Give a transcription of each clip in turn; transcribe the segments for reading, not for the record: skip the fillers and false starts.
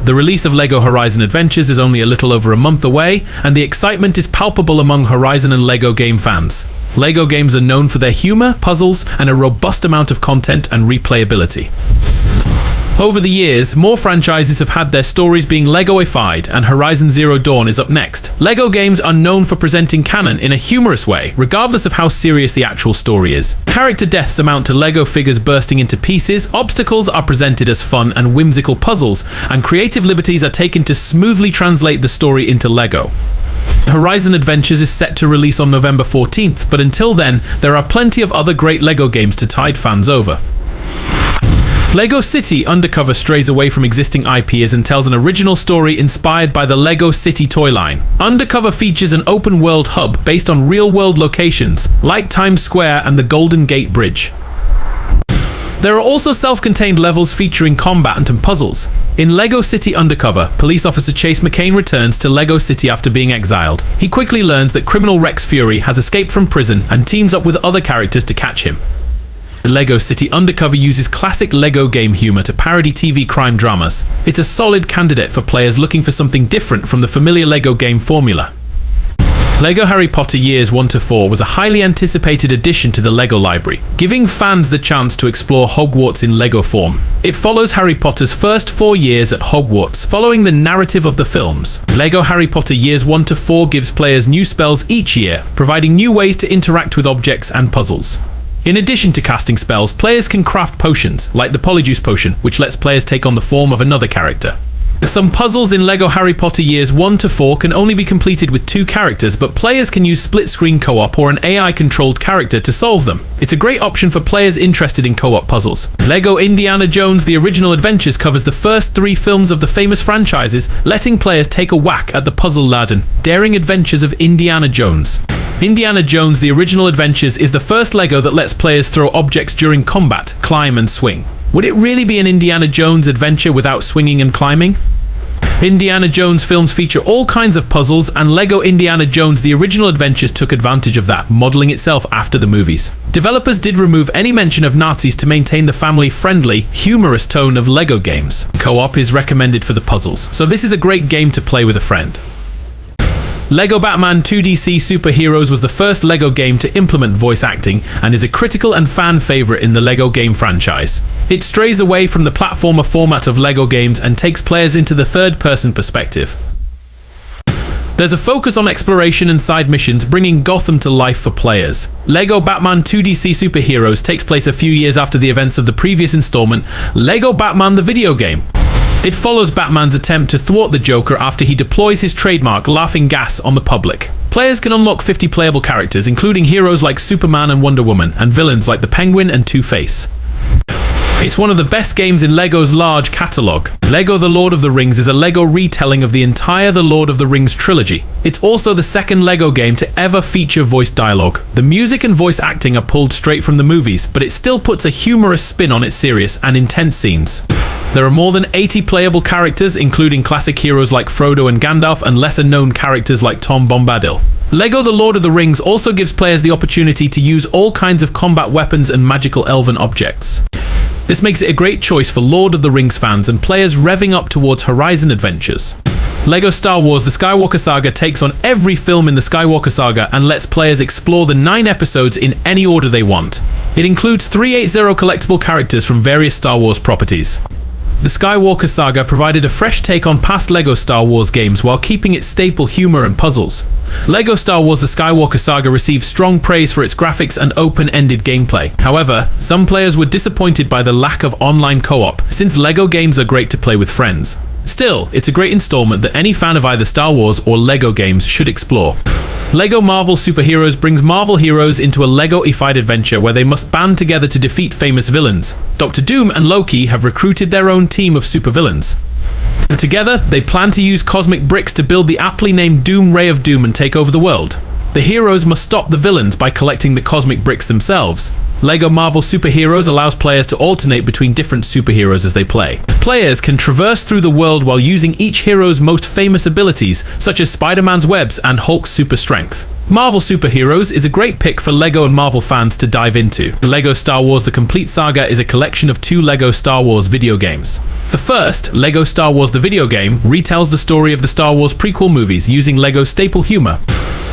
The release of LEGO Horizon Adventures is only a little over a month away, and the excitement is palpable among Horizon and LEGO game fans. LEGO games are known for their humor, puzzles, and a robust amount of content and replayability. Over the years, more franchises have had their stories being LEGOified, and Horizon Zero Dawn is up next. LEGO games are known for presenting canon in a humorous way, regardless of how serious the actual story is. Character deaths amount to LEGO figures bursting into pieces, obstacles are presented as fun and whimsical puzzles, and creative liberties are taken to smoothly translate the story into LEGO. Horizon Adventures is set to release on November 14th, but until then, there are plenty of other great LEGO games to tide fans over. LEGO City Undercover strays away from existing IPs and tells an original story inspired by the LEGO City toy line. Undercover features an open-world hub based on real-world locations, like Times Square and the Golden Gate Bridge. There are also self-contained levels featuring combat and puzzles. In LEGO City Undercover, police officer Chase McCain returns to LEGO City after being exiled. He quickly learns that criminal Rex Fury has escaped from prison and teams up with other characters to catch him. LEGO City Undercover uses classic LEGO game humor to parody TV crime dramas. It's a solid candidate for players looking for something different from the familiar LEGO game formula. LEGO Harry Potter Years 1 to 4 was a highly anticipated addition to the LEGO library, giving fans the chance to explore Hogwarts in LEGO form. It follows Harry Potter's first 4 years at Hogwarts, following the narrative of the films. LEGO Harry Potter Years 1 to 4 gives players new spells each year, providing new ways to interact with objects and puzzles. In addition to casting spells, players can craft potions, like the Polyjuice Potion, which lets players take on the form of another character. Some puzzles in LEGO Harry Potter Years 1 to 4 can only be completed with 2 characters, but players can use split-screen co-op or an AI-controlled character to solve them. It's a great option for players interested in co-op puzzles. LEGO Indiana Jones The Original Adventures covers the first 3 films of the famous franchises, letting players take a whack at the puzzle-laden, daring adventures of Indiana Jones. Indiana Jones The Original Adventures is the first LEGO that lets players throw objects during combat, climb and swing. Would it really be an Indiana Jones adventure without swinging and climbing? Indiana Jones films feature all kinds of puzzles, and LEGO Indiana Jones The Original Adventures took advantage of that, modeling itself after the movies. Developers did remove any mention of Nazis to maintain the family-friendly, humorous tone of LEGO games. Co-op is recommended for the puzzles, so this is a great game to play with a friend. LEGO Batman 2DC Superheroes was the first LEGO game to implement voice acting and is a critical and fan favorite in the LEGO game franchise. It strays away from the platformer format of LEGO games and takes players into the third-person perspective. There's a focus on exploration and side missions, bringing Gotham to life for players. LEGO Batman 2DC Superheroes takes place a few years after the events of the previous installment, LEGO Batman the video game. It follows Batman's attempt to thwart the Joker after he deploys his trademark laughing gas on the public. Players can unlock 50 playable characters, including heroes like Superman and Wonder Woman, and villains like the Penguin and Two-Face. It's one of the best games in LEGO's large catalogue. LEGO The Lord of the Rings is a LEGO retelling of the entire The Lord of the Rings trilogy. It's also the second LEGO game to ever feature voice dialogue. The music and voice acting are pulled straight from the movies, but it still puts a humorous spin on its serious and intense scenes. There are more than 80 playable characters, including classic heroes like Frodo and Gandalf, and lesser-known characters like Tom Bombadil. LEGO The Lord of the Rings also gives players the opportunity to use all kinds of combat weapons and magical elven objects. This makes it a great choice for Lord of the Rings fans and players revving up towards Horizon Adventures. LEGO Star Wars The Skywalker Saga takes on every film in the Skywalker Saga and lets players explore the 9 episodes in any order they want. It includes 380 collectible characters from various Star Wars properties. The Skywalker Saga provided a fresh take on past LEGO Star Wars games while keeping its staple humor and puzzles. LEGO Star Wars The Skywalker Saga received strong praise for its graphics and open-ended gameplay. However, some players were disappointed by the lack of online co-op, since LEGO games are great to play with friends. Still, it's a great installment that any fan of either Star Wars or LEGO games should explore. LEGO Marvel Superheroes brings Marvel heroes into a LEGO-ified adventure where they must band together to defeat famous villains. Doctor Doom and Loki have recruited their own team of supervillains. Together, they plan to use cosmic bricks to build the aptly named Doom Ray of Doom and take over the world. The heroes must stop the villains by collecting the cosmic bricks themselves. LEGO Marvel Superheroes allows players to alternate between different superheroes as they play. Players can traverse through the world while using each hero's most famous abilities, such as Spider-Man's webs and Hulk's super strength. Marvel Superheroes is a great pick for LEGO and Marvel fans to dive into. LEGO Star Wars The Complete Saga is a collection of 2 LEGO Star Wars video games. The first, LEGO Star Wars the video game, retells the story of the Star Wars prequel movies using LEGO's staple humor.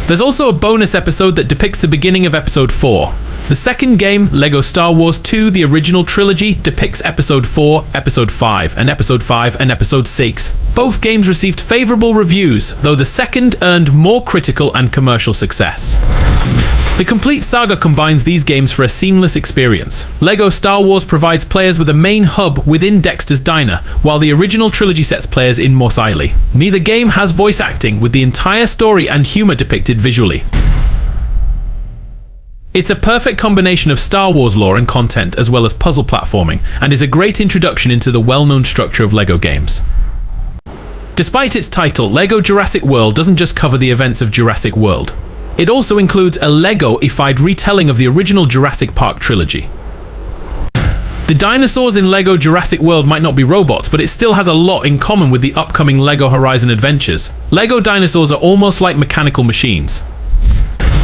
There's also a bonus episode that depicts the beginning of Episode 4. The second game, LEGO Star Wars 2 The Original Trilogy, depicts Episode 4, Episode 5, and Episode 5 and Episode 6. Both games received favourable reviews, though the second earned more critical and commercial success. The Complete Saga combines these games for a seamless experience. LEGO Star Wars provides players with a main hub within Dexter's Diner, while the original trilogy sets players in Mos Eisley. Neither game has voice acting, with the entire story and humour depicted visually. It's a perfect combination of Star Wars lore and content as well as puzzle platforming, and is a great introduction into the well-known structure of LEGO games. Despite its title, LEGO Jurassic World doesn't just cover the events of Jurassic World. It also includes a LEGO-ified retelling of the original Jurassic Park trilogy. The dinosaurs in LEGO Jurassic World might not be robots, but it still has a lot in common with the upcoming LEGO Horizon Adventures. LEGO dinosaurs are almost like mechanical machines.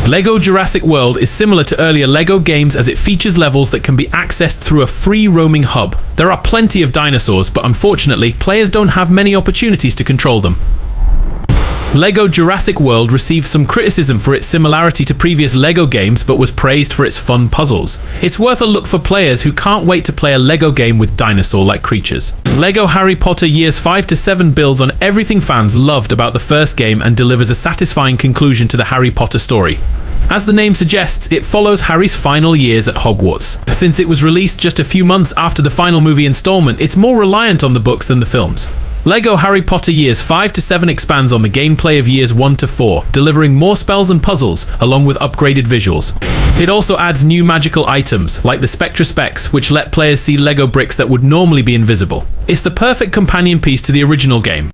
LEGO Jurassic World is similar to earlier LEGO games as it features levels that can be accessed through a free roaming hub. There are plenty of dinosaurs, but unfortunately, players don't have many opportunities to control them. LEGO Jurassic World received some criticism for its similarity to previous LEGO games, but was praised for its fun puzzles. It's worth a look for players who can't wait to play a LEGO game with dinosaur-like creatures. LEGO Harry Potter Years 5 to 7 builds on everything fans loved about the first game and delivers a satisfying conclusion to the Harry Potter story. As the name suggests, it follows Harry's final years at Hogwarts. Since it was released just a few months after the final movie installment, it's more reliant on the books than the films. LEGO Harry Potter Years 5 to 7 expands on the gameplay of Years 1 to 4, delivering more spells and puzzles, along with upgraded visuals. It also adds new magical items, like the Spectra Specs, which let players see LEGO bricks that would normally be invisible. It's the perfect companion piece to the original game.